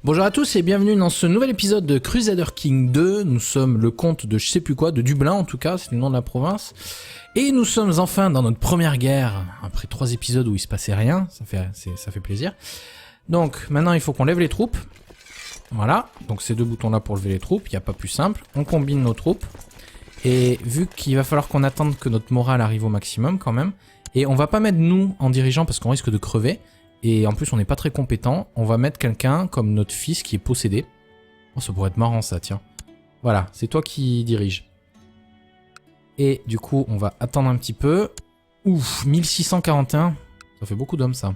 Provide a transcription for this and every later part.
Bonjour à tous et bienvenue dans ce nouvel épisode de Crusader King 2. Nous sommes le comte de je sais plus quoi, de Dublin en tout cas, c'est le nom de la province. Et nous sommes enfin dans notre première guerre, après 3 épisodes où il se passait rien, ça fait plaisir. Donc maintenant il faut qu'on lève les troupes. Voilà, donc ces deux boutons là pour lever les troupes, il n'y a pas plus simple. On combine nos troupes. Et vu qu'il va falloir qu'on attende que notre morale arrive au maximum quand même, et on va pas mettre nous en dirigeant parce qu'on risque de crever. Et en plus on n'est pas très compétent, on va mettre quelqu'un comme notre fils qui est possédé. Oh, ça pourrait être marrant ça, tiens. Voilà, c'est toi qui dirige. Et du coup on va attendre un petit peu. Ouf, 1641, ça fait beaucoup d'hommes ça.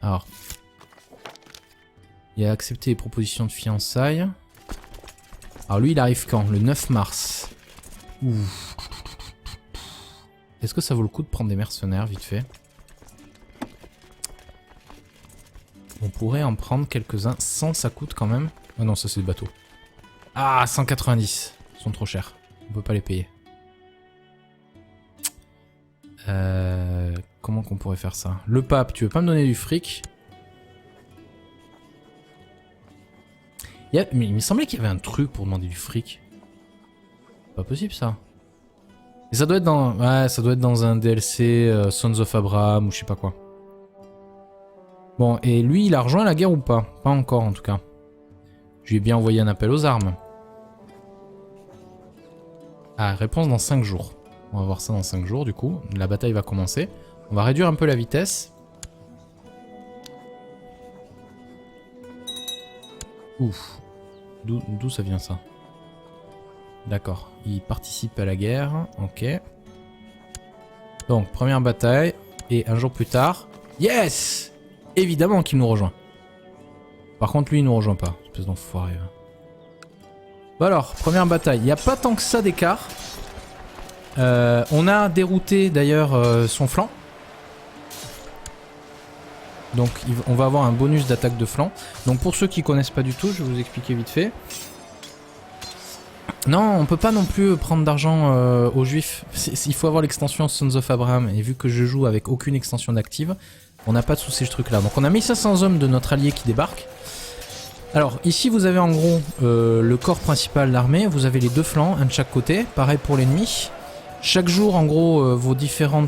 Alors, il a accepté les propositions de fiançailles. Alors lui il arrive quand? Le 9 mars. Ouf. Est-ce que ça vaut le coup de prendre des mercenaires vite fait? On pourrait en prendre quelques-uns. 100 ça coûte quand même. Ah non, ça c'est des bateaux. Ah, 190. Ils sont trop chers. On peut pas les payer. Comment qu'on pourrait faire ça? Le pape, tu veux pas me donner du fric? Mais il me semblait qu'il y avait un truc pour demander du fric. Pas possible ça. Et ça doit être dans... Ouais, ça doit être dans un DLC Sons of Abraham ou je sais pas quoi. Bon, et lui, il a rejoint la guerre ou pas? Pas encore, en tout cas. Je lui ai bien envoyé un appel aux armes. Ah, réponse dans 5 jours. On va voir ça dans 5 jours, du coup. La bataille va commencer. On va réduire un peu la vitesse. Ouf. D'où ça vient, ça? D'accord. Il participe à la guerre. Ok. Donc, première bataille. Et un jour plus tard... Yes! Évidemment qu'il nous rejoint. Par contre, lui, il nous rejoint pas. Espèce d'enfoiré. Bon alors, première bataille. Il n'y a pas tant que ça d'écart. On a dérouté d'ailleurs son flanc. Donc, on va avoir un bonus d'attaque de flanc. Donc, pour ceux qui connaissent pas du tout, je vais vous expliquer vite fait. Non, on peut pas non plus prendre d'argent aux juifs. Il faut avoir l'extension Sons of Abraham. Et vu que je joue avec aucune extension d'active, on n'a pas de soucis ce truc là. Donc on a 1500 hommes de notre allié qui débarquent. Alors ici vous avez en gros le corps principal d'armée. Vous avez les deux flancs, un de chaque côté. Pareil pour l'ennemi. Chaque jour en gros vos différents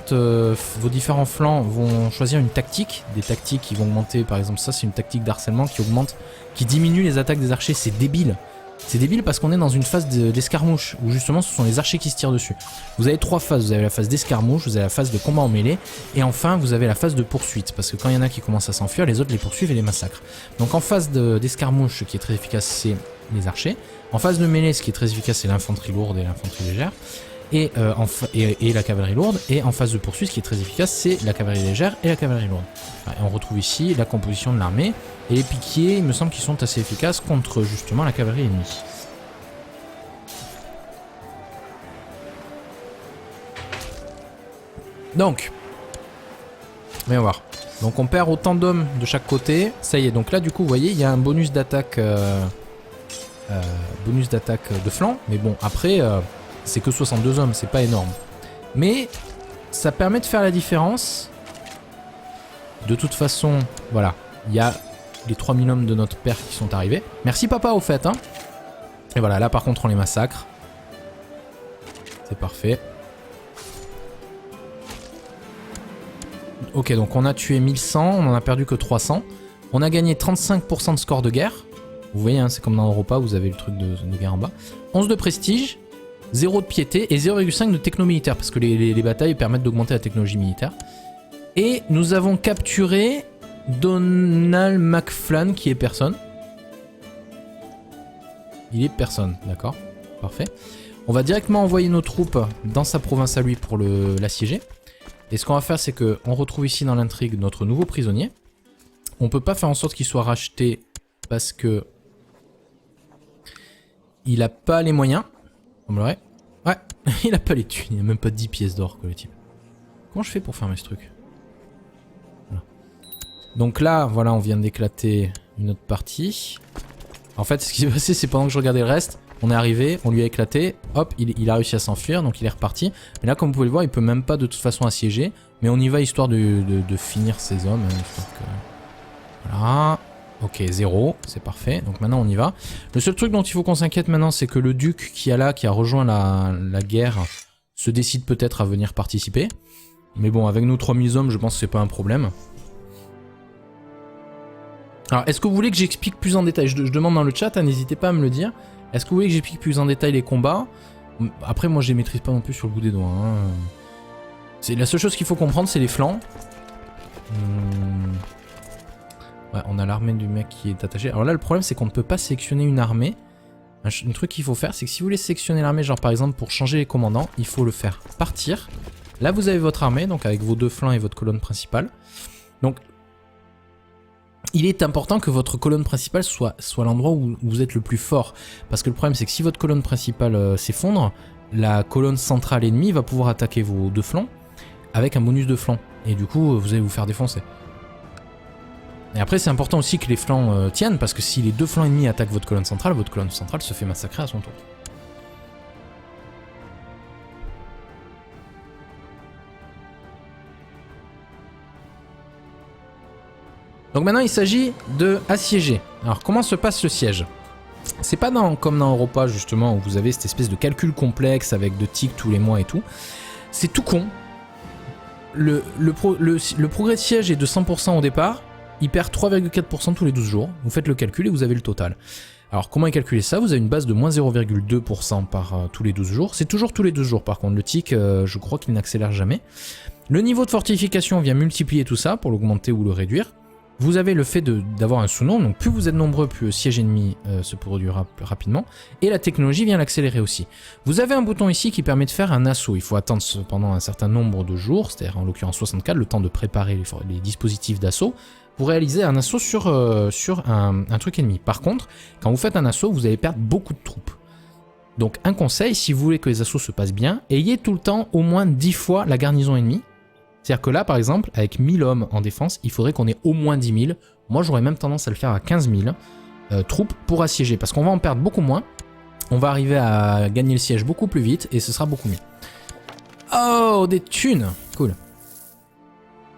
flancs vont choisir une tactique. Des tactiques qui vont augmenter. Par exemple ça c'est une tactique d'harcèlement qui augmente, qui diminue les attaques des archers. C'est débile. C'est débile parce qu'on est dans une phase d'escarmouche où justement ce sont les archers qui se tirent dessus. Vous avez 3 phases, vous avez la phase d'escarmouche, vous avez la phase de combat en mêlée et enfin vous avez la phase de poursuite parce que quand il y en a qui commencent à s'enfuir, les autres les poursuivent et les massacrent. Donc en phase d'escarmouche, ce qui est très efficace c'est les archers. En phase de mêlée, ce qui est très efficace c'est l'infanterie lourde et l'infanterie légère. Et la cavalerie lourde. Et en phase de poursuite, ce qui est très efficace, c'est la cavalerie légère et la cavalerie lourde. Et on retrouve ici la composition de l'armée. Et les piquiers, il me semble qu'ils sont assez efficaces contre justement la cavalerie ennemie. Donc, voyons voir. Donc on perd autant d'hommes de chaque côté. Ça y est, donc là du coup, vous voyez, il y a un bonus d'attaque de flanc. Mais bon, après... c'est que 62 hommes, c'est pas énorme. Mais ça permet de faire la différence. De toute façon, voilà, il y a les 3000 hommes de notre père qui sont arrivés. Merci papa au fait, hein. Et voilà, là par contre on les massacre. C'est parfait. Ok, donc on a tué 1100, on en a perdu que 300. On a gagné 35% de score de guerre. Vous voyez, hein, c'est comme dans Europa, vous avez le truc de guerre en bas. 11 de prestige. 0 de piété et 0,5 de techno militaire parce que les batailles permettent d'augmenter la technologie militaire. Et nous avons capturé Donald McFlan qui est personne. Il est personne, d'accord, parfait. On va directement envoyer nos troupes dans sa province à lui pour l'assiéger. Et ce qu'on va faire c'est qu'on retrouve ici dans l'intrigue notre nouveau prisonnier. On peut pas faire en sorte qu'il soit racheté parce que il a pas les moyens. Ouais, il a pas les thunes, il a même pas 10 pièces d'or que le type. Comment je fais pour fermer ce truc? Voilà. Donc là, voilà, on vient d'éclater une autre partie. En fait, ce qui s'est passé, c'est pendant que je regardais le reste, on est arrivé, on lui a éclaté, hop, il a réussi à s'enfuir, donc il est reparti. Mais là, comme vous pouvez le voir, il peut même pas de toute façon assiéger. Mais on y va histoire de finir ses hommes, hein, histoire que... Voilà. Ok, 0, c'est parfait. Donc maintenant on y va. Le seul truc dont il faut qu'on s'inquiète maintenant, c'est que le duc qui a rejoint la guerre se décide peut-être à venir participer. Mais bon, avec nos 3000 hommes, je pense que c'est pas un problème. Alors, est-ce que vous voulez que j'explique plus en détail? Je demande dans le chat, hein, n'hésitez pas à me le dire. Est-ce que vous voulez que j'explique plus en détail les combats? Après, moi je les maîtrise pas non plus sur le bout des doigts. Hein. La seule chose qu'il faut comprendre, c'est les flancs. Ouais, on a l'armée du mec qui est attaché. Alors là, le problème, c'est qu'on ne peut pas sélectionner une armée. Un truc qu'il faut faire, c'est que si vous voulez sélectionner l'armée, genre par exemple pour changer les commandants, il faut le faire partir. Là, vous avez votre armée, donc avec vos deux flancs et votre colonne principale. Donc, il est important que votre colonne principale soit l'endroit où vous êtes le plus fort. Parce que le problème, c'est que si votre colonne principale s'effondre, la colonne centrale ennemie va pouvoir attaquer vos deux flancs avec un bonus de flanc. Et du coup, vous allez vous faire défoncer. Et après, c'est important aussi que les flancs tiennent, parce que si les deux flancs ennemis attaquent votre colonne centrale se fait massacrer à son tour. Donc maintenant, il s'agit de assiéger. Alors, comment se passe le siège? C'est pas comme dans Europa, justement, où vous avez cette espèce de calcul complexe avec de tics tous les mois et tout. C'est tout con. Le progrès de siège est de 100% au départ. Il perd 3,4% tous les 12 jours. Vous faites le calcul et vous avez le total. Alors, comment est calculé ça? Vous avez une base de moins 0,2% par tous les 12 jours. C'est toujours tous les 12 jours, par contre. Le tic, je crois qu'il n'accélère jamais. Le niveau de fortification vient multiplier tout ça pour l'augmenter ou le réduire. Vous avez le fait d'avoir un sous-nom, donc plus vous êtes nombreux, plus le siège ennemi se produira rapidement. Et la technologie vient l'accélérer aussi. Vous avez un bouton ici qui permet de faire un assaut. Il faut attendre pendant un certain nombre de jours, c'est-à-dire en l'occurrence 64, le temps de préparer les dispositifs d'assaut, pour réaliser un assaut sur un truc ennemi. Par contre, quand vous faites un assaut, vous allez perdre beaucoup de troupes. Donc un conseil, si vous voulez que les assauts se passent bien, ayez tout le temps au moins 10 fois la garnison ennemie. C'est-à-dire que là, par exemple, avec 1000 hommes en défense, il faudrait qu'on ait au moins 10 000. Moi, j'aurais même tendance à le faire à 15 000 troupes pour assiéger. Parce qu'on va en perdre beaucoup moins. On va arriver à gagner le siège beaucoup plus vite et ce sera beaucoup mieux. Oh, des thunes! Cool.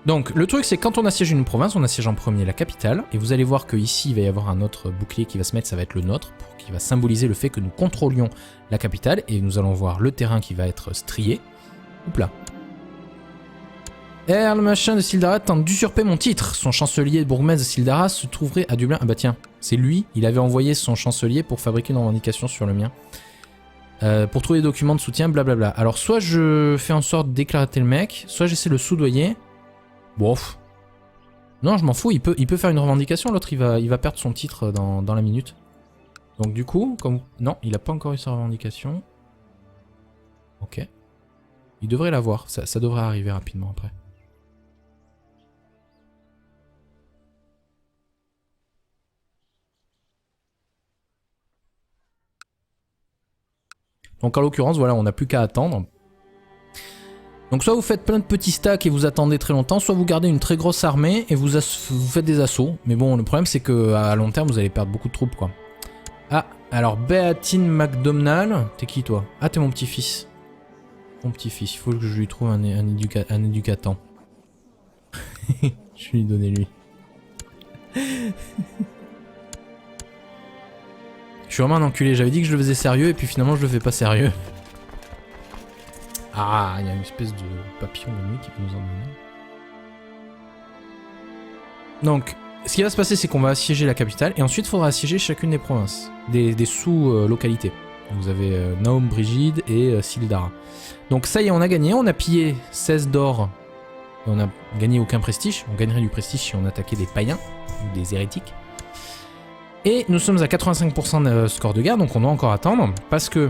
Donc, le truc, c'est quand on assiège une province, on assiège en premier la capitale. Et vous allez voir qu'ici, il va y avoir un autre bouclier qui va se mettre, ça va être le nôtre, qui va symboliser le fait que nous contrôlions la capitale. Et nous allons voir le terrain qui va être strié. Oups là. Le machin de Sildara tente d'usurper mon titre. Son chancelier bourgmestre de Sildara se trouverait à Dublin. Ah bah tiens, c'est lui, il avait envoyé son chancelier pour fabriquer une revendication sur le mien. Pour trouver des documents de soutien, blablabla. Alors soit je fais en sorte d'éclater le mec, soit j'essaie de le soudoyer. Bof. Non, je m'en fous, il peut faire une revendication, l'autre il va perdre son titre dans la minute. Donc du coup, comme... Non, il a pas encore eu sa revendication. Ok. Il devrait l'avoir, ça devrait arriver rapidement après. Donc en l'occurrence, voilà, on n'a plus qu'à attendre. Donc soit vous faites plein de petits stacks et vous attendez très longtemps, soit vous gardez une très grosse armée et vous faites des assauts. Mais bon, le problème c'est qu'à long terme, vous allez perdre beaucoup de troupes, quoi. Ah, alors Beatine McDonald, t'es qui toi? Ah, t'es mon petit-fils. Mon petit-fils, il faut que je lui trouve un éducatant. Je vais lui donner lui. Je suis vraiment un enculé, j'avais dit que je le faisais sérieux et puis finalement je le fais pas sérieux. Ah, il y a une espèce de papillon de nuit qui peut nous emmener. Donc, ce qui va se passer, c'est qu'on va assiéger la capitale et ensuite il faudra assiéger chacune des provinces, des sous-localités. Vous avez Naum Brigide et Sildara. Donc ça y est, on a gagné, on a pillé 16 d'or et on a gagné aucun prestige. On gagnerait du prestige si on attaquait des païens ou des hérétiques. Et nous sommes à 85% de score de guerre, donc on doit encore attendre, parce que...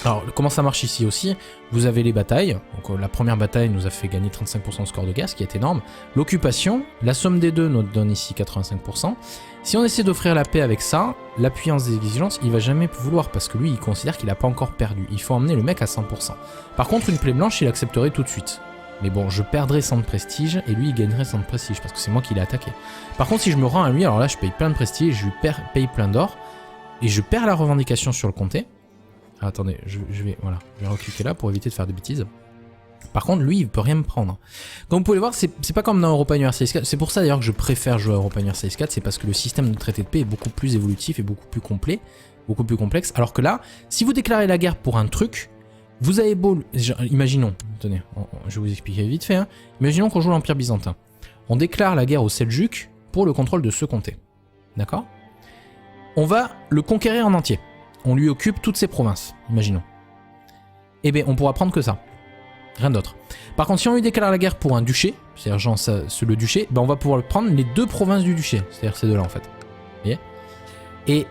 Alors, comment ça marche ici aussi? Vous avez les batailles, donc la première bataille nous a fait gagner 35% de score de guerre, ce qui est énorme. L'occupation, la somme des deux nous donne ici 85%. Si on essaie d'offrir la paix avec ça, l'appuyance des exigences, il va jamais vouloir, parce que lui, il considère qu'il n'a pas encore perdu. Il faut emmener le mec à 100%. Par contre, une plaie blanche, il accepterait tout de suite. Mais bon, je perdrais 100 de prestige et lui il gagnerait 100 de prestige parce que c'est moi qui l'ai attaqué. Par contre, si je me rends à lui, alors là je paye plein de prestige, je lui paye plein d'or et je perds la revendication sur le comté. Ah, attendez, je vais recliquer là pour éviter de faire des bêtises. Par contre, lui, il peut rien me prendre. Comme vous pouvez le voir, c'est pas comme dans Europa Universalis 4. C'est pour ça d'ailleurs que je préfère jouer à Europa Universalis 4. C'est parce que le système de traité de paix est beaucoup plus évolutif et beaucoup plus complet, beaucoup plus complexe. Alors que là, si vous déclarez la guerre pour un truc, vous avez beau... Imaginons, tenez, je vais vous expliquer vite fait. Hein. Imaginons qu'on joue l'Empire byzantin. On déclare la guerre aux Seljuks pour le contrôle de ce comté. D'accord? On va le conquérir en entier. On lui occupe toutes ses provinces, imaginons. Eh bien, on pourra prendre que ça. Rien d'autre. Par contre, si on lui déclare la guerre pour un duché, c'est-à-dire genre le duché, ben on va pouvoir prendre les 2 provinces du duché, c'est-à-dire ces deux-là en fait. Vous voyez? Et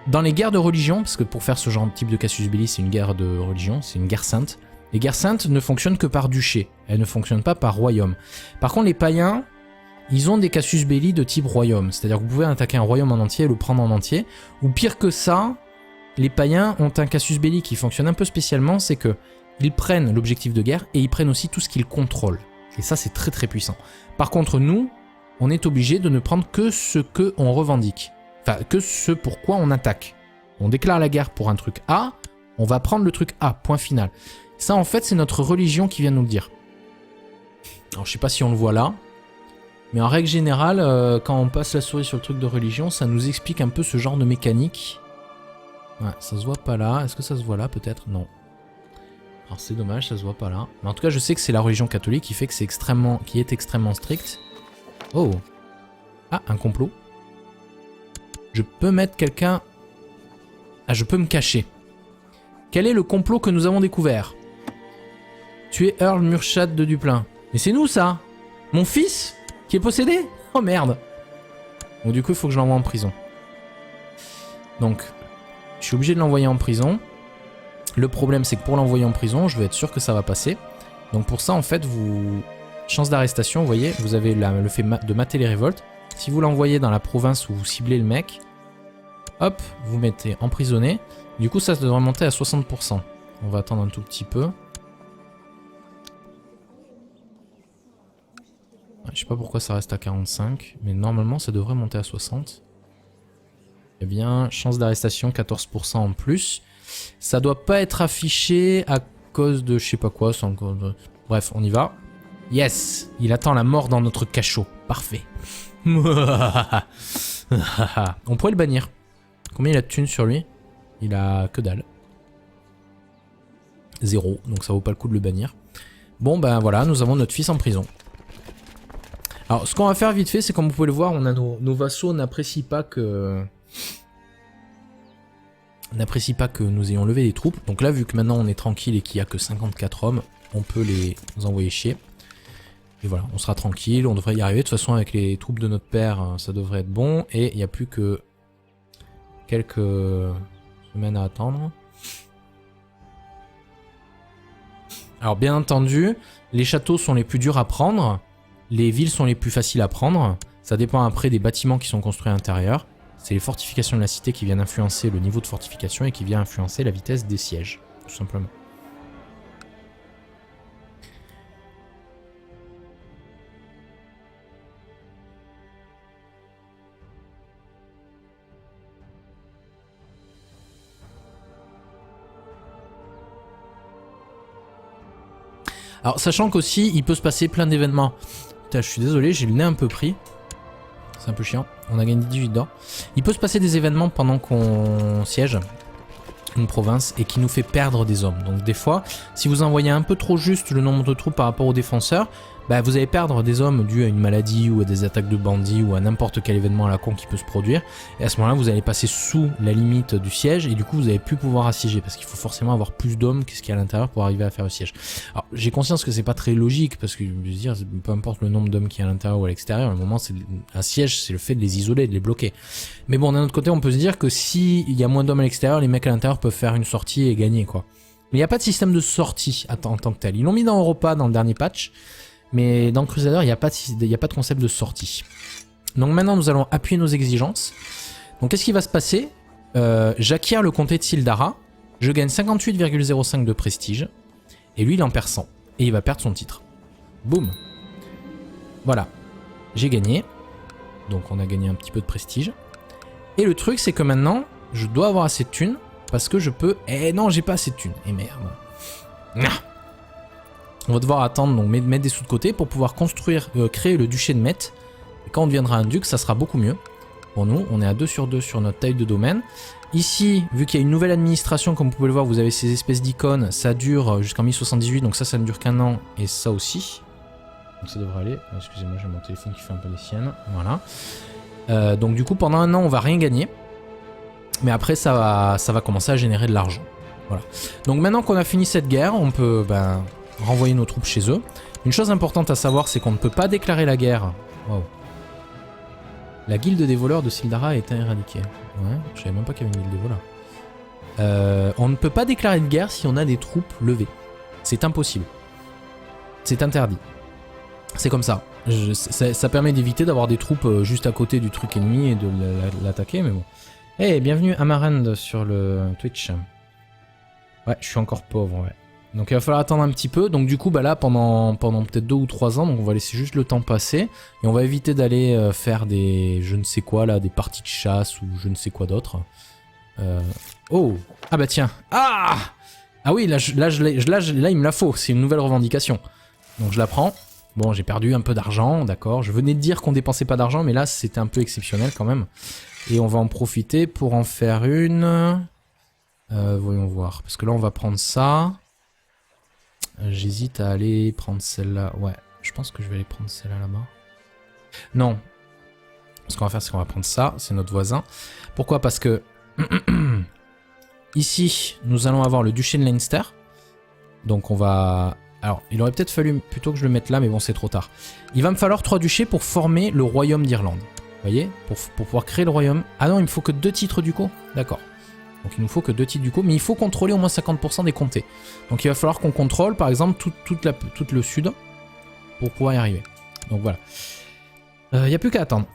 dans les guerres de religion, parce que pour faire ce genre de type de casus belli, c'est une guerre de religion, c'est une guerre sainte. Les guerres saintes ne fonctionnent que par duché, elles ne fonctionnent pas par royaume. Par contre, les païens, ils ont des casus belli de type royaume, c'est-à-dire que vous pouvez attaquer un royaume en entier et le prendre en entier, ou pire que ça, les païens ont un casus belli qui fonctionne un peu spécialement, c'est que ils prennent l'objectif de guerre et ils prennent aussi tout ce qu'ils contrôlent. Et ça, c'est très très puissant. Par contre, nous, on est obligé de ne prendre que ce qu'on revendique. Enfin, que ce pourquoi on attaque. On déclare la guerre pour un truc A, on va prendre le truc A, point final. Ça, en fait, c'est notre religion qui vient nous le dire. Alors, je sais pas si on le voit là, mais en règle générale, quand on passe la souris sur le truc de religion, ça nous explique un peu ce genre de mécanique. Ouais, ça se voit pas là. Est-ce que ça se voit là, peut-être? Non. Alors c'est dommage, ça se voit pas là. Mais en tout cas, je sais que c'est la religion catholique qui fait que c'est extrêmement, qui est extrêmement stricte. Oh. Ah, un complot. Je peux mettre quelqu'un... Ah, je peux me cacher. Quel est le complot que nous avons découvert? Tuer Earl Murchad de Duplain. Mais c'est nous, ça. Mon fils qui est possédé. Oh merde. Donc du coup, il faut que je l'envoie en prison. Donc, je suis obligé de l'envoyer en prison. Le problème, c'est que pour l'envoyer en prison, je veux être sûr que ça va passer. Donc pour ça, en fait, chance d'arrestation, vous voyez, vous avez le fait de mater les révoltes. Si vous l'envoyez dans la province où vous ciblez le mec, hop, vous mettez emprisonné. Du coup, ça devrait monter à 60%. On va attendre un tout petit peu. Je sais pas pourquoi ça reste à 45, mais normalement, ça devrait monter à 60. Eh bien, chance d'arrestation, 14% en plus. Ça doit pas être affiché à cause de je sais pas quoi. Bref, on y va. Yes, il attend la mort dans notre cachot. Parfait. On pourrait le bannir. Combien il a de thunes sur lui? Il a que dalle. 0, donc ça vaut pas le coup de le bannir. Bon ben voilà, nous avons notre fils en prison. Alors ce qu'on va faire vite fait, c'est comme vous pouvez le voir, on a nos vassaux n'apprécient pas que... n'apprécie pas que nous ayons levé des troupes. Donc là, vu que maintenant on est tranquille et qu'il n'y a que 54 hommes, on peut les envoyer chier. Et voilà, on sera tranquille, on devrait y arriver. De toute façon, avec les troupes de notre père, ça devrait être bon. Et il n'y a plus que quelques semaines à attendre. Alors bien entendu, les châteaux sont les plus durs à prendre. Les villes sont les plus faciles à prendre. Ça dépend après des bâtiments qui sont construits à l'intérieur. C'est les fortifications de la cité qui viennent influencer le niveau de fortification et qui viennent influencer la vitesse des sièges, tout simplement. Alors, sachant qu'aussi, il peut se passer plein d'événements. Putain, je suis désolé, j'ai le nez un peu pris. C'est un peu chiant. On a gagné 18 d'or. Il peut se passer des événements pendant qu'on siège une province et qui nous fait perdre des hommes. Donc des fois, si vous envoyez un peu trop juste le nombre de troupes par rapport aux défenseurs, bah, vous allez perdre des hommes dus à une maladie ou à des attaques de bandits ou à n'importe quel événement à la con qui peut se produire. Et à ce moment-là, vous allez passer sous la limite du siège et du coup, vous n'allez plus pouvoir assiéger parce qu'il faut forcément avoir plus d'hommes que ce qu'il y a à l'intérieur pour arriver à faire le siège. Alors, j'ai conscience que c'est pas très logique parce que je veux dire, peu importe le nombre d'hommes qu'il y a à l'intérieur ou à l'extérieur, à un moment, un siège, c'est le fait de les isoler, de les bloquer. Mais bon, d'un autre côté, on peut se dire que s'il y a moins d'hommes à l'extérieur, les mecs à l'intérieur peuvent faire une sortie et gagner, quoi. Mais il n'y a pas de système de sortie en tant que tel. Ils l'ont mis dans Europa dans le dernier patch. Mais dans Crusader, il n'y a pas de concept de sortie. Donc maintenant, nous allons appuyer nos exigences. Donc qu'est-ce qui va se passer? J'acquiers le comté de Sildara. Je gagne 58,05 de prestige. Et lui, il en perd 100. Et il va perdre son titre. Boum. Voilà. J'ai gagné. Donc on a gagné un petit peu de prestige. Et le truc, c'est que maintenant, je dois avoir assez de thunes. Parce que je peux... Eh non, j'ai pas assez de thunes. Et merde. On va devoir attendre, donc mettre des sous de côté pour pouvoir construire, créer le duché de Metz. Et quand on deviendra un duc, ça sera beaucoup mieux. Pour nous, on est à 2 sur 2 sur notre taille de domaine. Ici, vu qu'il y a une nouvelle administration, comme vous pouvez le voir, vous avez ces espèces d'icônes. Ça dure jusqu'en 1078, donc ça ne dure qu'un an. Et ça aussi. Donc ça devrait aller. Excusez-moi, j'ai mon téléphone qui fait un peu les siennes. Voilà. Donc du coup, pendant un an, on va rien gagner. Mais après, ça va commencer à générer de l'argent. Voilà. Donc maintenant qu'on a fini cette guerre, on peut renvoyer nos troupes chez eux. Une chose importante à savoir, c'est qu'on ne peut pas déclarer la guerre. Wow. La guilde des voleurs de Sildara a été éradiquée. Ouais, je savais même pas qu'il y avait une guilde des voleurs. On ne peut pas déclarer de guerre si on a des troupes levées. C'est impossible. C'est interdit. C'est comme ça. Ça permet d'éviter d'avoir des troupes juste à côté du truc ennemi et de l'attaquer, mais bon. Hey, bienvenue Amarand sur le Twitch. Ouais, je suis encore pauvre, ouais. Donc il va falloir attendre un petit peu. Donc du coup, là, pendant peut-être 2 ou 3 ans, donc on va laisser juste le temps passer. Et on va éviter d'aller faire des je ne sais quoi, là, des parties de chasse ou je ne sais quoi d'autre. Oh! Ah bah tiens! Ah! Ah oui, là, il me la faut. C'est une nouvelle revendication. Donc je la prends. Bon, j'ai perdu un peu d'argent, d'accord. Je venais de dire qu'on dépensait pas d'argent, mais là, c'était un peu exceptionnel quand même. Et on va en profiter pour en faire une... voyons voir. Parce que là, on va prendre ça. J'hésite à aller prendre celle-là. Ouais, je pense que je vais aller prendre celle-là là-bas. Non. Ce qu'on va faire, c'est qu'on va prendre ça. C'est notre voisin. Pourquoi? Parce que... ici, nous allons avoir le duché de Leinster. Donc on va... Alors, il aurait peut-être fallu plutôt que je le mette là, mais bon, c'est trop tard. Il va me falloir 3 duchés pour former le royaume d'Irlande. Vous voyez? Pour pouvoir créer le royaume. Ah non, il me faut que 2 titres du coup. D'accord. Donc il nous faut que 2 titres du coup, mais il faut contrôler au moins 50% des comtés. Donc il va falloir qu'on contrôle par exemple tout le sud pour pouvoir y arriver. Donc voilà. Il n'y a plus qu'à attendre.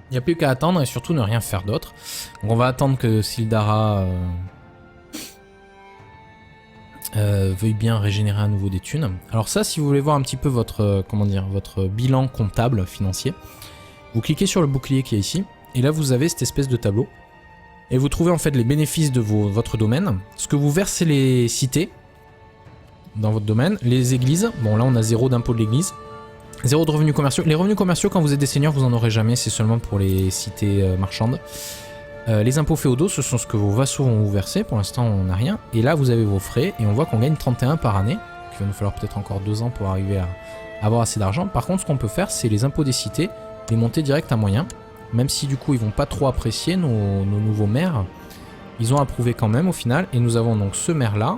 Il n'y a plus qu'à attendre et surtout ne rien faire d'autre. Donc on va attendre que Sildara... veuille bien régénérer à nouveau des thunes. Alors ça, si vous voulez voir un petit peu votre, votre bilan comptable financier, vous cliquez sur le bouclier qui est ici, et là vous avez cette espèce de tableau, et vous trouvez en fait les bénéfices de votre domaine, ce que vous versez les cités dans votre domaine, les églises, bon là on a 0 d'impôt de l'église, 0 de revenus commerciaux. Les revenus commerciaux, quand vous êtes des seigneurs, vous en aurez jamais, c'est seulement pour les cités marchandes. Les impôts féodaux, ce sont ce que vos vassaux vont vous verser. Pour l'instant, on n'a rien. Et là, vous avez vos frais. Et on voit qu'on gagne 31 par année. Il va nous falloir peut-être encore 2 ans pour arriver à avoir assez d'argent. Par contre, ce qu'on peut faire, c'est les impôts des cités, les monter direct à moyen. Même si du coup, ils vont pas trop apprécier nos nouveaux maires. Ils ont approuvé quand même au final. Et nous avons donc ce maire-là,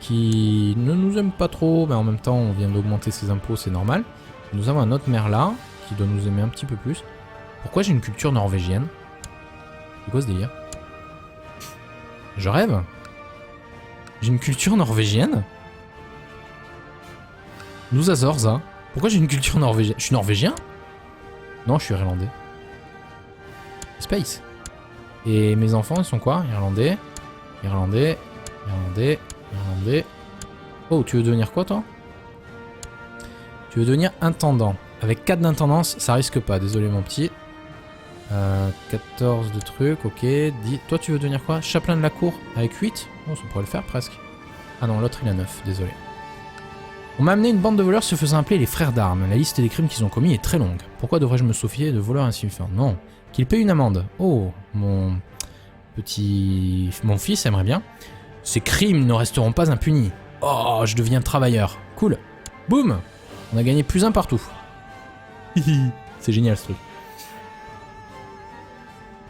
qui ne nous aime pas trop. Mais en même temps, on vient d'augmenter ses impôts, c'est normal. Nous avons un autre maire-là, qui doit nous aimer un petit peu plus. Pourquoi j'ai une culture norvégienne ? C'est quoi ce délire? Je rêve? J'ai une culture norvégienne? Nous Azores, ça. Pourquoi j'ai une culture norvégienne? Je suis norvégien? Non, je suis irlandais. Space. Et mes enfants, ils sont quoi? Irlandais. Irlandais. Irlandais. Irlandais. Oh, tu veux devenir quoi, toi? Tu veux devenir intendant. Avec 4 d'intendance, ça risque pas. Désolé, mon petit. 14 de trucs, ok. 10. Toi, tu veux devenir quoi? Chapelain de la cour avec 8? Oh, ça pourrait le faire presque. Ah non, l'autre il a 9, désolé. On m'a amené une bande de voleurs se faisant appeler les frères d'armes. La liste des crimes qu'ils ont commis est très longue. Pourquoi devrais-je me soucier de voleurs insignifiants? Non. Qu'ils payent une amende. Oh, mon fils aimerait bien. Ces crimes ne resteront pas impunis. Oh, je deviens travailleur. Cool. Boum. On a gagné +1 partout. C'est génial ce truc.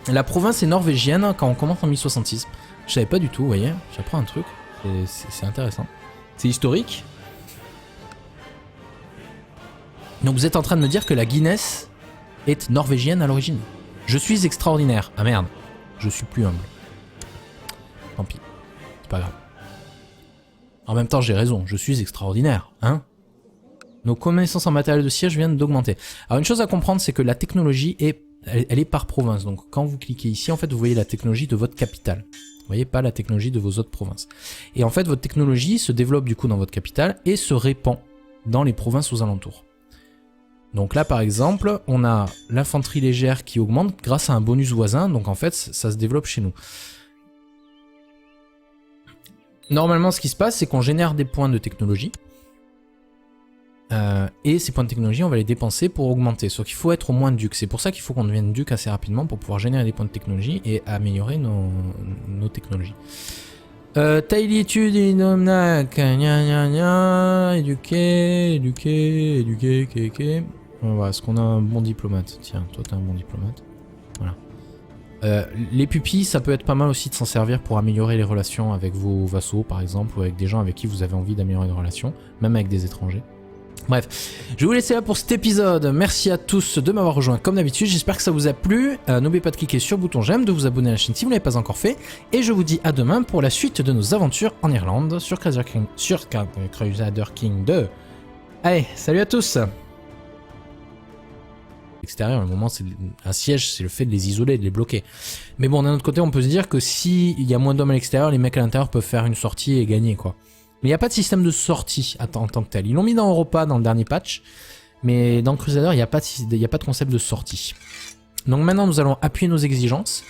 La province est norvégienne quand on commence en 1066. Je savais pas du tout, vous voyez. J'apprends un truc. C'est intéressant. C'est historique. Donc vous êtes en train de me dire que la Guinness est norvégienne à l'origine. Je suis extraordinaire. Ah merde. Je suis plus humble. Tant pis. C'est pas grave. En même temps, j'ai raison. Je suis extraordinaire. Hein? Nos connaissances en matériel de siège viennent d'augmenter. Alors une chose à comprendre, c'est que la technologie elle est par province. Donc quand vous cliquez ici, en fait, vous voyez la technologie de votre capitale. Vous voyez pas la technologie de vos autres provinces. Et en fait, votre technologie se développe du coup dans votre capitale et se répand dans les provinces aux alentours. Donc là par exemple, on a l'infanterie légère qui augmente grâce à un bonus voisin, donc en fait ça se développe chez nous. Normalement ce qui se passe c'est qu'on génère des points de technologie. Et ces points de technologie on va les dépenser pour augmenter, sauf qu'il faut être au moins duc, c'est pour ça qu'il faut qu'on devienne duc assez rapidement pour pouvoir générer des points de technologie et améliorer nos technologies. Taille étude, inomnac, éduqué, voilà, est-ce qu'on a un bon diplomate? Tiens, toi t'as un bon diplomate. Voilà. Les pupilles, ça peut être pas mal aussi de s'en servir pour améliorer les relations avec vos vassaux par exemple, ou avec des gens avec qui vous avez envie d'améliorer les relations, même avec des étrangers. Bref, je vais vous laisser là pour cet épisode. Merci à tous de m'avoir rejoint comme d'habitude. J'espère que ça vous a plu. N'oubliez pas de cliquer sur le bouton j'aime, de vous abonner à la chaîne si vous ne l'avez pas encore fait. Et je vous dis à demain pour la suite de nos aventures en Irlande sur Crusader King 2. Allez, salut à tous. Extérieur, le moment, c'est un siège, c'est le fait de les isoler, de les bloquer. Mais bon, d'un autre côté, on peut se dire que s'il y a moins d'hommes à l'extérieur, les mecs à l'intérieur peuvent faire une sortie et gagner, quoi. Mais il n'y a pas de système de sortie en tant que tel. Ils l'ont mis dans Europa dans le dernier patch, mais dans Crusader, il n'y a pas de concept de sortie. Donc maintenant, nous allons appuyer nos exigences.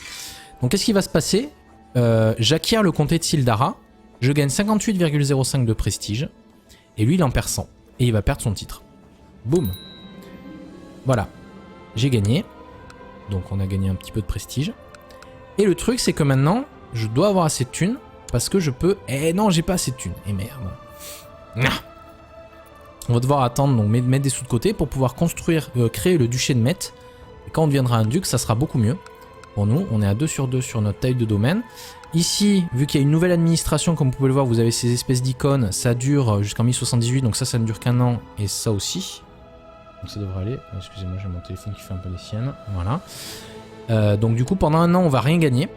Donc qu'est-ce qui va se passer? J'acquiers le comté de Sildara, je gagne 58,05 de prestige, et lui, il en perd 100. Et il va perdre son titre. Boum. Voilà. J'ai gagné. Donc on a gagné un petit peu de prestige. Et le truc, c'est que maintenant, je dois avoir assez de thunes. Parce que je peux... Eh non, j'ai pas assez de thunes. Et merde. On va devoir attendre, donc mettre des sous de côté pour pouvoir construire, créer le duché de Met. Et quand on deviendra un duc, ça sera beaucoup mieux. Pour nous, on est à 2 sur 2 sur notre taille de domaine. Ici, vu qu'il y a une nouvelle administration, comme vous pouvez le voir, vous avez ces espèces d'icônes. Ça dure jusqu'en 1078, donc ça ne dure qu'un an. Et ça aussi. Donc ça devrait aller. Excusez-moi, j'ai mon téléphone qui fait un peu les siennes. Voilà. Donc du coup, pendant un an, on va rien gagner.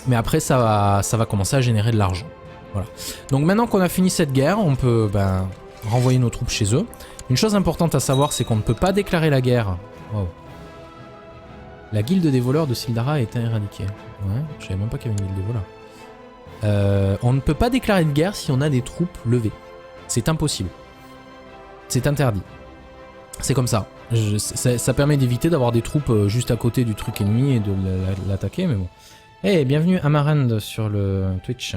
Mais après, ça va commencer à générer de l'argent. Voilà. Donc maintenant qu'on a fini cette guerre, on peut renvoyer nos troupes chez eux. Une chose importante à savoir, c'est qu'on ne peut pas déclarer la guerre. Wow. La guilde des voleurs de Sildara a été éradiquée. Ouais, je savais même pas qu'il y avait une guilde des voleurs. On ne peut pas déclarer de guerre si on a des troupes levées. C'est impossible. C'est interdit. C'est comme ça. Ça permet d'éviter d'avoir des troupes juste à côté du truc ennemi et de l'attaquer, mais bon. Hey, bienvenue Amarand sur le Twitch.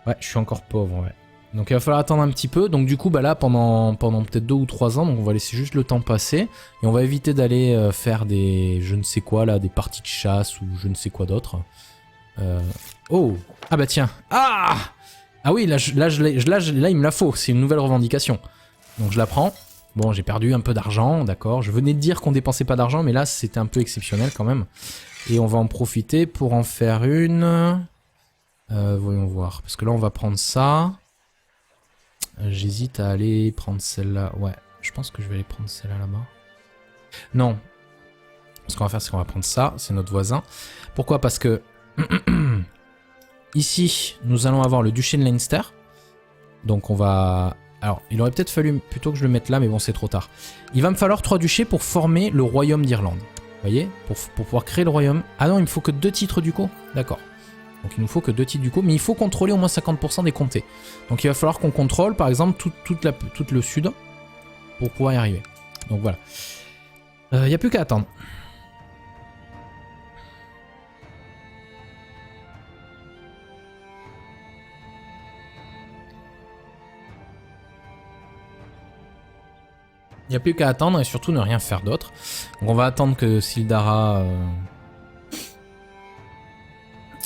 Ouais, je suis encore pauvre, ouais. Donc il va falloir attendre un petit peu. Donc du coup, là, pendant peut-être 2 ou 3 ans, donc on va laisser juste le temps passer. Et on va éviter d'aller faire des... je ne sais quoi, là, des parties de chasse ou je ne sais quoi d'autre. Oh. Ah bah tiens. Ah oui, là, il me la faut. C'est une nouvelle revendication. Donc je la prends. Bon, j'ai perdu un peu d'argent, d'accord. Je venais de dire qu'on dépensait pas d'argent, mais là, c'était un peu exceptionnel quand même. Et on va en profiter pour en faire une. Voyons voir. Parce que là, on va prendre ça. J'hésite à aller prendre celle-là. Ouais, je pense que je vais aller prendre celle-là là-bas. Non. Ce qu'on va faire, c'est qu'on va prendre ça. C'est notre voisin. Pourquoi? Parce que... ici, nous allons avoir le duché de Leinster. Donc on va... Alors, il aurait peut-être fallu plutôt que je le mette là, mais bon, c'est trop tard. Il va me falloir 3 duchés pour former le royaume d'Irlande. Vous voyez, pour pouvoir créer le royaume. Ah non, il me faut que 2 titres du coup. D'accord. Donc il nous faut que 2 titres du coup, mais il faut contrôler au moins 50% des comtés. Donc il va falloir qu'on contrôle par exemple tout le sud pour pouvoir y arriver. Donc voilà. Il n'y a plus qu'à attendre. Il n'y a plus qu'à attendre et surtout ne rien faire d'autre. Donc on va attendre que Sildara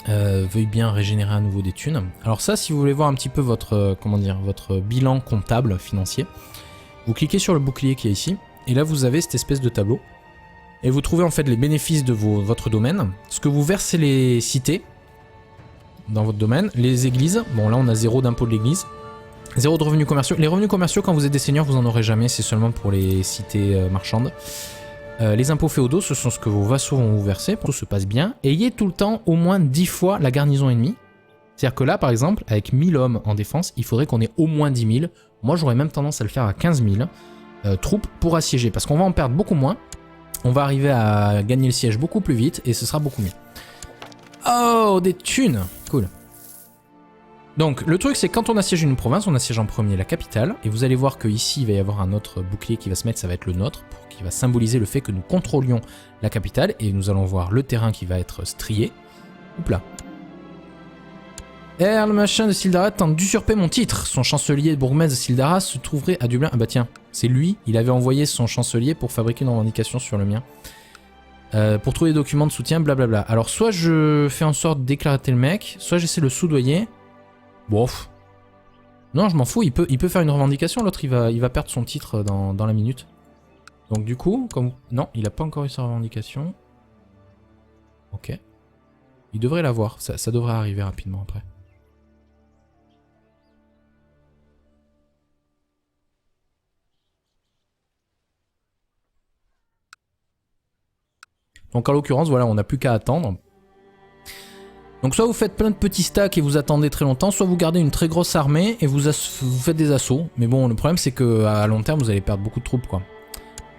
veuille bien régénérer à nouveau des thunes. Alors ça, si vous voulez voir un petit peu votre, votre bilan comptable financier, vous cliquez sur le bouclier qui est ici, et là vous avez cette espèce de tableau. Et vous trouvez en fait les bénéfices de votre domaine, ce que vous versez les cités dans votre domaine, les églises, bon là on a 0 d'impôt de l'église, 0 de revenus commerciaux. Les revenus commerciaux, quand vous êtes des seigneurs, vous en aurez jamais, c'est seulement pour les cités marchandes. Les impôts féodaux, ce sont ce que vos vassaux vont vous verser pour que tout se passe bien. Ayez tout le temps au moins 10 fois la garnison ennemie. C'est-à-dire que là, par exemple, avec 1000 hommes en défense, il faudrait qu'on ait au moins 10 000. Moi, j'aurais même tendance à le faire à 15 000 troupes pour assiéger. Parce qu'on va en perdre beaucoup moins. On va arriver à gagner le siège beaucoup plus vite et ce sera beaucoup mieux. Oh, des thunes! Cool. Donc le truc c'est que quand on assiège une province, on assiège en premier la capitale, et vous allez voir qu'ici il va y avoir un autre bouclier qui va se mettre, ça va être le nôtre, qui va symboliser le fait que nous contrôlions la capitale, et nous allons voir le terrain qui va être strié. Oups là. Le machin de Sildara tente d'usurper mon titre. Son chancelier bourgmestre de Sildara se trouverait à Dublin. Ah bah tiens, c'est lui, il avait envoyé son chancelier pour fabriquer une revendication sur le mien. Pour trouver des documents de soutien, blablabla. Alors soit je fais en sorte d'éclater le mec, soit j'essaie de le soudoyer. Bof. Non, je m'en fous, il peut faire une revendication, l'autre il va perdre son titre dans la minute. Donc du coup, comme... Non, il a pas encore eu sa revendication. Ok. Il devrait l'avoir, ça devrait arriver rapidement après. Donc en l'occurrence, voilà, on n'a plus qu'à attendre. Donc soit vous faites plein de petits stacks et vous attendez très longtemps, soit vous gardez une très grosse armée et vous faites des assauts. Mais bon, le problème c'est qu'à long terme, vous allez perdre beaucoup de troupes, quoi.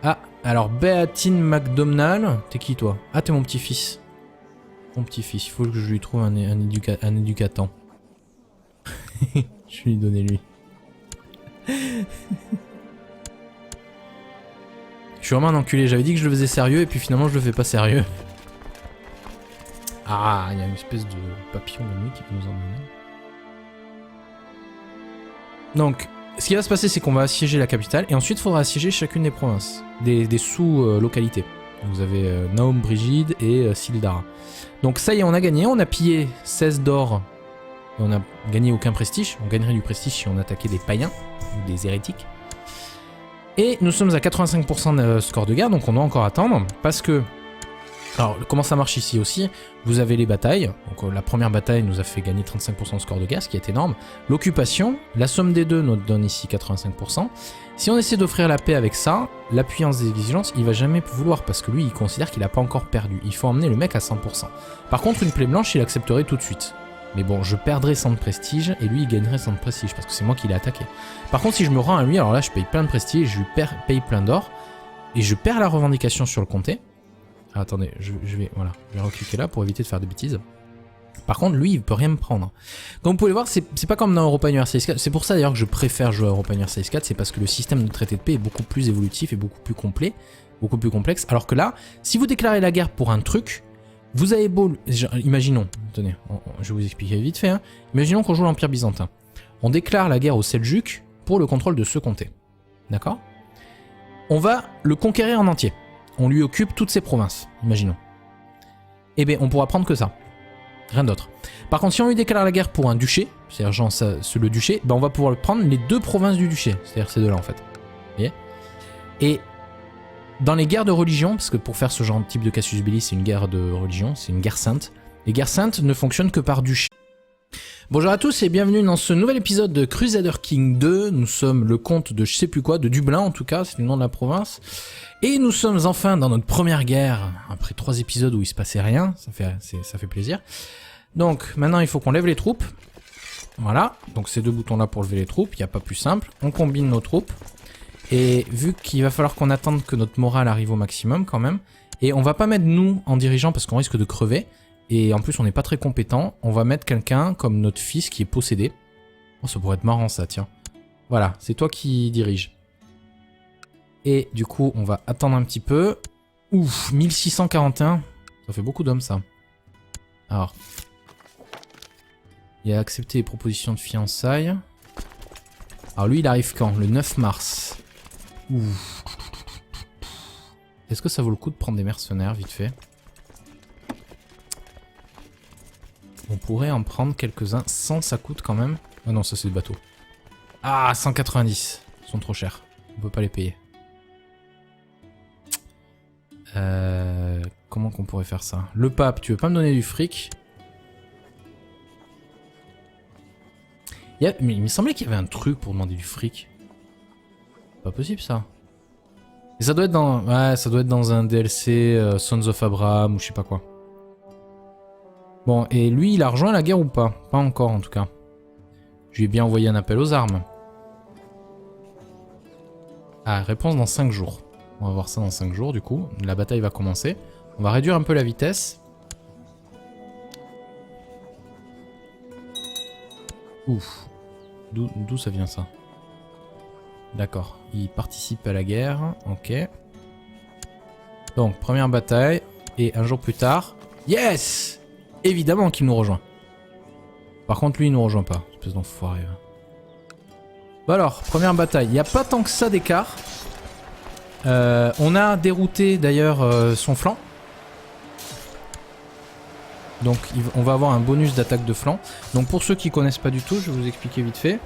Ah, alors Beatine MacDomnall, t'es qui toi? Ah, t'es mon petit-fils. Mon petit-fils, il faut que je lui trouve un éducatant. Je vais lui donner lui. Je suis vraiment un enculé, j'avais dit que je le faisais sérieux et puis finalement je le fais pas sérieux. Ah, il y a une espèce de papillon de nuit qui peut nous emmener. Donc, ce qui va se passer, c'est qu'on va assiéger la capitale et ensuite il faudra assiéger chacune des provinces, des sous-localités. Vous avez Naum Brigide et Sildara. Donc ça y est, on a gagné, on a pillé 16 d'or et on a gagné aucun prestige. On gagnerait du prestige si on attaquait des païens ou des hérétiques. Et nous sommes à 85% de score de guerre, donc on doit encore attendre parce que... Alors, comment ça marche ici aussi? Vous avez les batailles. Donc, la première bataille nous a fait gagner 35% de score de guerre, ce qui est énorme. L'occupation, la somme des deux nous donne ici 85%. Si on essaie d'offrir la paix avec ça, l'appuyance des exigences, il va jamais vouloir parce que lui, il considère qu'il n'a pas encore perdu. Il faut emmener le mec à 100%. Par contre, une plaie blanche, il accepterait tout de suite. Mais bon, je perdrais 100 de prestige et lui, il gagnerait 100 de prestige parce que c'est moi qui l'ai attaqué. Par contre, si je me rends à lui, alors là, je paye plein de prestige, je lui paye plein d'or et je perds la revendication sur le comté. Ah, attendez, je vais recliquer là pour éviter de faire des bêtises. Par contre, lui, il peut rien me prendre. Comme vous pouvez le voir, c'est pas comme dans Europa Universalis 4. C'est pour ça d'ailleurs que je préfère jouer à Europa Universalis 4. C'est parce que le système de traité de paix est beaucoup plus évolutif et beaucoup plus complet, beaucoup plus complexe. Alors que là, si vous déclarez la guerre pour un truc, vous avez beau... Imaginons, tenez, je vais vous expliquer vite fait. Hein. Imaginons qu'on joue l'Empire byzantin. On déclare la guerre aux Seljuks pour le contrôle de ce comté. D'accord? On va le conquérir en entier. On lui occupe toutes ses provinces, imaginons. Eh bien, on pourra prendre que ça. Rien d'autre. Par contre, si on lui déclare la guerre pour un duché, c'est-à-dire genre le duché, ben on va pouvoir prendre les deux provinces du duché. C'est-à-dire ces deux-là, en fait. Vous voyez? Et dans les guerres de religion, parce que pour faire ce genre de type de casus belli, c'est une guerre de religion, c'est une guerre sainte. Les guerres saintes ne fonctionnent que par duché. Bonjour à tous et bienvenue dans ce nouvel épisode de Crusader King 2. Nous sommes le comte de je sais plus quoi, de Dublin en tout cas, c'est le nom de la province. Et nous sommes enfin dans notre première guerre, après 3 épisodes où il se passait rien, ça fait plaisir. Donc maintenant il faut qu'on lève les troupes. Voilà, donc ces deux boutons là pour lever les troupes, il n'y a pas plus simple. On combine nos troupes. Et vu qu'il va falloir qu'on attende que notre morale arrive au maximum quand même, et on va pas mettre nous en dirigeant parce qu'on risque de crever. Et en plus, on n'est pas très compétent. On va mettre quelqu'un comme notre fils qui est possédé. Oh, ça pourrait être marrant, ça, tiens. Voilà, c'est toi qui dirige. Et du coup, on va attendre un petit peu. Ouf, 1641. Ça fait beaucoup d'hommes, ça. Alors. Il a accepté les propositions de fiançailles. Alors lui, il arrive quand? Le 9 mars. Ouf. Est-ce que ça vaut le coup de prendre des mercenaires, vite fait? On pourrait en prendre quelques-uns. 100, ça coûte quand même. Ah non, ça c'est des bateaux. Ah, 190. Ils sont trop chers. On peut pas les payer. Comment qu'on pourrait faire ça? Le pape, tu veux pas me donner du fric? Mais il me semblait qu'il y avait un truc pour demander du fric. Pas possible ça. Et ça doit être dans... Ouais, ça doit être dans un DLC Sons of Abraham ou je sais pas quoi. Bon, et lui, il a rejoint la guerre ou pas? Pas encore, en tout cas. Je lui ai bien envoyé un appel aux armes. Ah, réponse dans 5 jours. On va voir ça dans 5 jours, du coup. La bataille va commencer. On va réduire un peu la vitesse. Ouf. D'où ça vient ça? D'accord. Il participe à la guerre. Ok. Donc, première bataille. Et un jour plus tard... Yes! Évidemment qu'il nous rejoint. Par contre, lui, il nous rejoint pas. Espèce d'enfoiré. Bon alors, première bataille. Il n'y a pas tant que ça d'écart. On a dérouté d'ailleurs son flanc. Donc on va avoir un bonus d'attaque de flanc. Donc pour ceux qui connaissent pas du tout, je vais vous expliquer vite fait.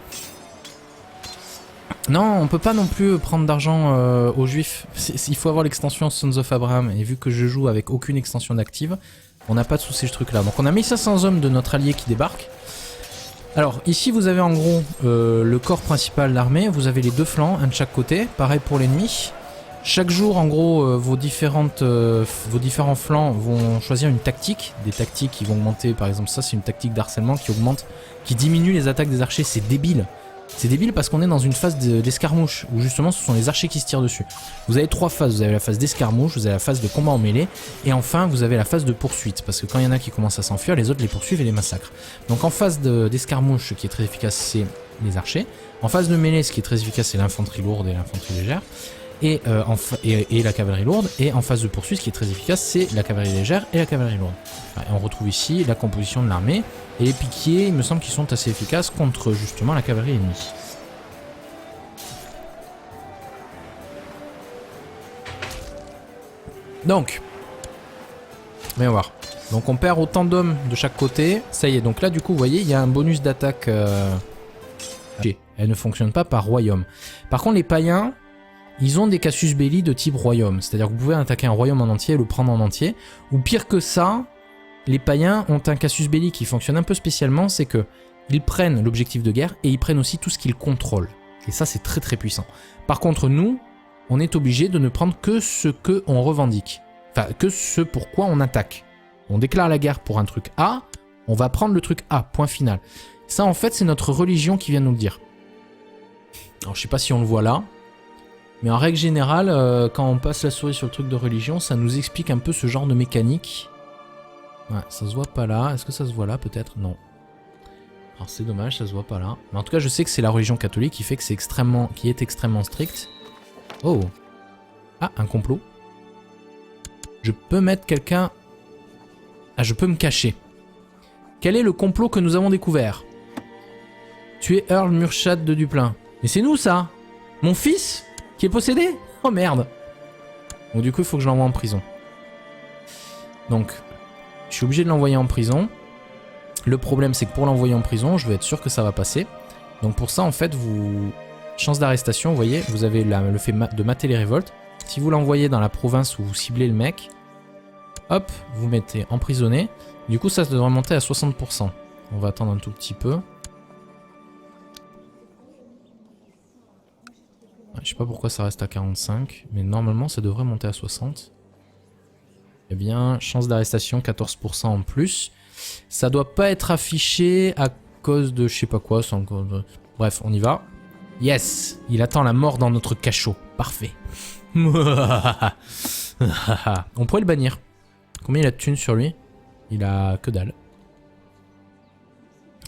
Non, on peut pas non plus prendre d'argent aux juifs. Il faut avoir l'extension Sons of Abraham. Et vu que je joue avec aucune extension d'active, on n'a pas tous ces trucs là. Donc on a 1500 hommes de notre allié qui débarquent. Alors ici vous avez en gros le corps principal de l'armée. Vous avez les deux flancs, un de chaque côté. Pareil pour l'ennemi. Chaque jour, en gros, vos différents flancs vont choisir une tactique. Des tactiques qui vont augmenter, par exemple ça c'est une tactique d'harcèlement qui augmente, qui diminue les attaques des archers, c'est débile. C'est débile parce qu'on est dans une phase d'escarmouche, où justement ce sont les archers qui se tirent dessus. Vous avez trois phases, vous avez la phase d'escarmouche, vous avez la phase de combat en mêlée, et enfin vous avez la phase de poursuite, parce que quand il y en a qui commencent à s'enfuir, les autres les poursuivent et les massacrent. Donc en phase d'escarmouche, ce qui est très efficace, c'est les archers. En phase de mêlée, ce qui est très efficace, c'est l'infanterie lourde et l'infanterie légère. Et la cavalerie lourde, et en phase de poursuite, ce qui est très efficace, c'est la cavalerie légère et la cavalerie lourde. Et on retrouve ici la composition de l'armée, et les piquiers, il me semble qu'ils sont assez efficaces contre justement la cavalerie ennemie. Donc, voyons voir. Donc on perd autant d'hommes de chaque côté, ça y est, donc là du coup, vous voyez, il y a un bonus d'attaque. Elle ne fonctionne pas par royaume. Par contre, les païens... Ils ont des casus belli de type royaume, c'est-à-dire que vous pouvez attaquer un royaume en entier et le prendre en entier. Ou pire que ça, les païens ont un casus belli qui fonctionne un peu spécialement, c'est que ils prennent l'objectif de guerre et ils prennent aussi tout ce qu'ils contrôlent. Et ça c'est très très puissant. Par contre nous, on est obligé de ne prendre que ce que on revendique. Enfin, que ce pourquoi on attaque. On déclare la guerre pour un truc A, on va prendre le truc A, point final. Ça en fait c'est notre religion qui vient nous le dire. Alors je sais pas si on le voit là. Mais en règle générale, quand on passe la souris sur le truc de religion, ça nous explique un peu ce genre de mécanique. Ouais, ça se voit pas là. Est-ce que ça se voit là peut-être? Non. Alors c'est dommage, ça se voit pas là. Mais en tout cas, je sais que c'est la religion catholique qui fait que c'est extrêmement strict. Oh. Ah, un complot. Je peux mettre quelqu'un... Ah, je peux me cacher. Quel est le complot que nous avons découvert? Tuer Earl Murchad de Duplain. Mais c'est nous ça? Mon fils? Qui est possédé? Oh merde. Donc du coup il faut que je l'envoie en prison. Donc je suis obligé de l'envoyer en prison. Le problème c'est que pour l'envoyer en prison je veux être sûr que ça va passer. Donc pour ça en fait chance d'arrestation, vous voyez, vous avez le fait de mater les révoltes. Si vous l'envoyez dans la province où vous ciblez le mec, hop, vous mettez emprisonné. Du coup ça devrait monter à 60%. On va attendre un tout petit peu. Je sais pas pourquoi ça reste à 45, mais normalement ça devrait monter à 60. Eh bien, chance d'arrestation 14% en plus. Ça doit pas être affiché à cause de je sais pas quoi. Bref, on y va. Yes, il attend la mort dans notre cachot. Parfait. On pourrait le bannir. Combien il a de thunes sur lui? Il a que dalle.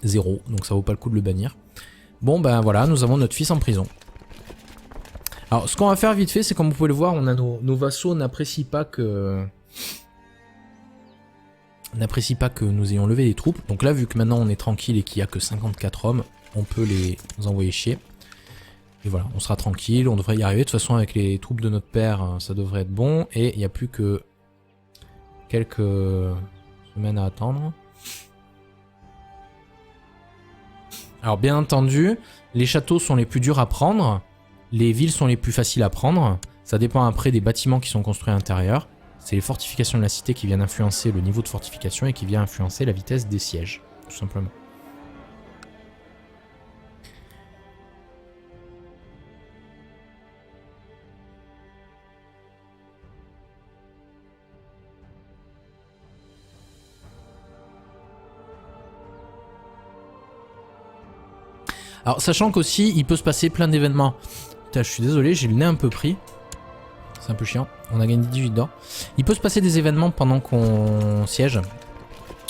0, donc ça vaut pas le coup de le bannir. Bon ben voilà, nous avons notre fils en prison. Alors ce qu'on va faire vite fait, c'est comme vous pouvez le voir, on a nos vassaux n'apprécient pas que nous ayons levé les troupes. Donc là, vu que maintenant on est tranquille et qu'il n'y a que 54 hommes, on peut les envoyer chier. Et voilà, on sera tranquille, on devrait y arriver. De toute façon, avec les troupes de notre père, ça devrait être bon. Et il n'y a plus que quelques semaines à attendre. Alors bien entendu, les châteaux sont les plus durs à prendre. Les villes sont les plus faciles à prendre. Ça dépend après des bâtiments qui sont construits à l'intérieur. C'est les fortifications de la cité qui viennent influencer le niveau de fortification et qui viennent influencer la vitesse des sièges, tout simplement. Alors sachant qu'aussi il peut se passer plein d'événements. Putain, je suis désolé, j'ai le nez un peu pris. C'est un peu chiant. On a gagné 18 d'or. Il peut se passer des événements pendant qu'on siège.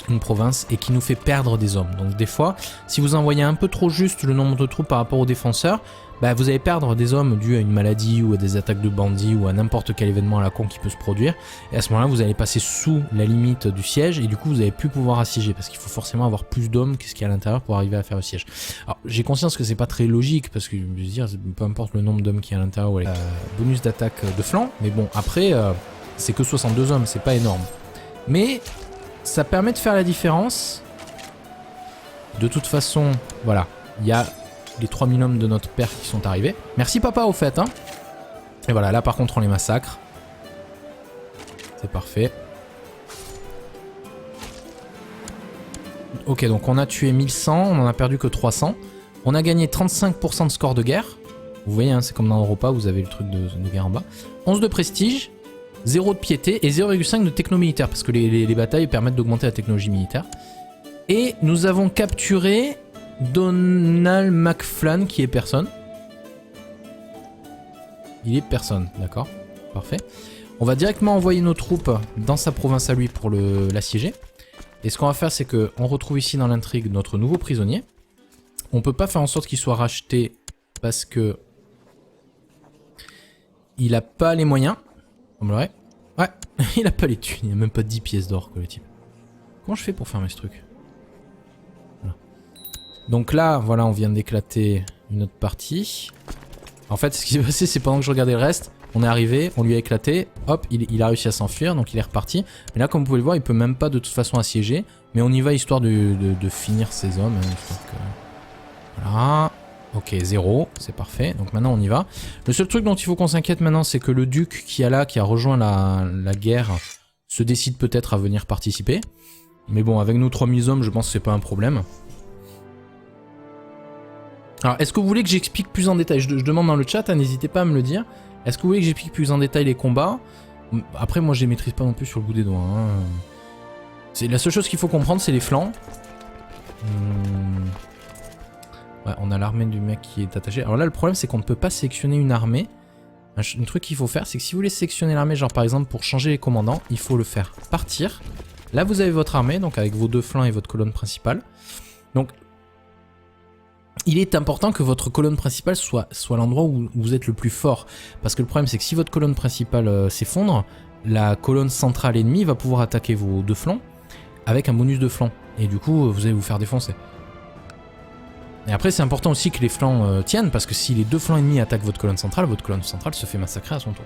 une province et qui nous fait perdre des hommes. Donc des fois, si vous envoyez un peu trop juste le nombre de troupes par rapport aux défenseurs, bah, vous allez perdre des hommes dus à une maladie ou à des attaques de bandits ou à n'importe quel événement à la con qui peut se produire. Et à ce moment-là, vous allez passer sous la limite du siège et du coup, vous n'allez plus pouvoir assiéger parce qu'il faut forcément avoir plus d'hommes que ce qu'il y a à l'intérieur pour arriver à faire le siège. Alors, j'ai conscience que c'est pas très logique parce que je veux dire, peu importe le nombre d'hommes qu'il y a à l'intérieur ou bonus d'attaque de flanc, mais bon, après, c'est que 62 hommes, c'est pas énorme. Mais ça permet de faire la différence. De toute façon, voilà, il y a les 3000 hommes de notre père qui sont arrivés. Merci papa au fait, hein. Et voilà, là par contre on les massacre. C'est parfait. Ok, donc on a tué 1100, on en a perdu que 300. On a gagné 35% de score de guerre. Vous voyez, hein, c'est comme dans Europa, vous avez le truc de guerre en bas. 11 de prestige, 0 de piété et 0,5 de techno militaire, parce que les batailles permettent d'augmenter la technologie militaire. Et nous avons capturé Donald McFlynn, qui est personne. Il est personne, d'accord. Parfait. On va directement envoyer nos troupes dans sa province à lui pour l'assiéger. Et ce qu'on va faire, c'est qu'on retrouve ici dans l'intrigue notre nouveau prisonnier. On peut pas faire en sorte qu'il soit racheté parce que il a pas les moyens. Ouais, il a pas les thunes, il a même pas 10 pièces d'or, quoi, le type. Comment je fais pour fermer ce truc? Voilà. Donc là, voilà, on vient d'éclater une autre partie. En fait, ce qui s'est passé, c'est pendant que je regardais le reste, on est arrivé, on lui a éclaté, hop, il a réussi à s'enfuir, donc il est reparti. Mais là, comme vous pouvez le voir, il peut même pas de toute façon assiéger. Mais on y va histoire de finir ses hommes. Hein, histoire que... Voilà. Ok, 0, c'est parfait. Donc maintenant on y va. Le seul truc dont il faut qu'on s'inquiète maintenant, c'est que le duc qui a rejoint la guerre se décide peut-être à venir participer. Mais bon, avec nous 3000 hommes, je pense que c'est pas un problème. Alors, est-ce que vous voulez que j'explique plus en détail? Je demande dans le chat, hein, n'hésitez pas à me le dire. Est-ce que vous voulez que j'explique plus en détail les combats? Après, moi je les maîtrise pas non plus sur le bout des doigts. Hein. La seule chose qu'il faut comprendre, c'est les flancs. Ouais, on a l'armée du mec qui est attaché. Alors là, le problème, c'est qu'on ne peut pas sélectionner une armée. Un truc qu'il faut faire, c'est que si vous voulez sélectionner l'armée, genre par exemple pour changer les commandants, il faut le faire partir. Là, vous avez votre armée, donc avec vos deux flancs et votre colonne principale. Donc, il est important que votre colonne principale soit l'endroit où vous êtes le plus fort. Parce que le problème, c'est que si votre colonne principale s'effondre, la colonne centrale ennemie va pouvoir attaquer vos deux flancs avec un bonus de flanc. Et du coup, vous allez vous faire défoncer. Et après, c'est important aussi que les flancs tiennent, parce que si les deux flancs ennemis attaquent votre colonne centrale se fait massacrer à son tour.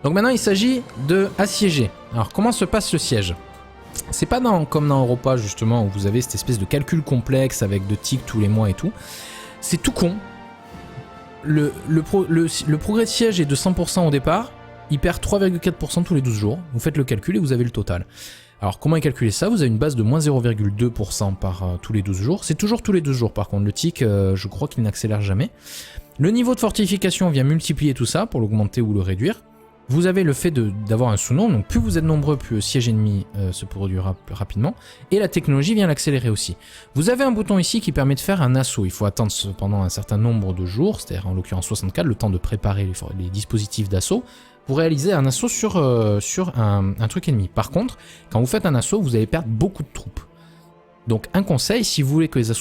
Donc maintenant, il s'agit de assiéger. Alors, comment se passe le siège? C'est pas comme dans Europa, justement, où vous avez cette espèce de calcul complexe avec de ticks tous les mois et tout. C'est tout con. Le progrès de siège est de 100% au départ. Il perd 3,4% tous les 12 jours. Vous faites le calcul et vous avez le total. Alors comment est calculé ça? Vous avez une base de moins 0,2% par tous les 12 jours. C'est toujours tous les 12 jours par contre. Le tic, je crois qu'il n'accélère jamais. Le niveau de fortification vient multiplier tout ça pour l'augmenter ou le réduire. Vous avez le fait d'avoir un sous-nom. Donc plus vous êtes nombreux, plus le siège ennemi se produira plus rapidement. Et la technologie vient l'accélérer aussi. Vous avez un bouton ici qui permet de faire un assaut. Il faut attendre pendant un certain nombre de jours, c'est-à-dire en l'occurrence 64, le temps de préparer les dispositifs d'assaut, pour réaliser un assaut sur un truc ennemi. Par contre, quand vous faites un assaut, vous allez perdre beaucoup de troupes. Donc un conseil, si vous voulez que les assauts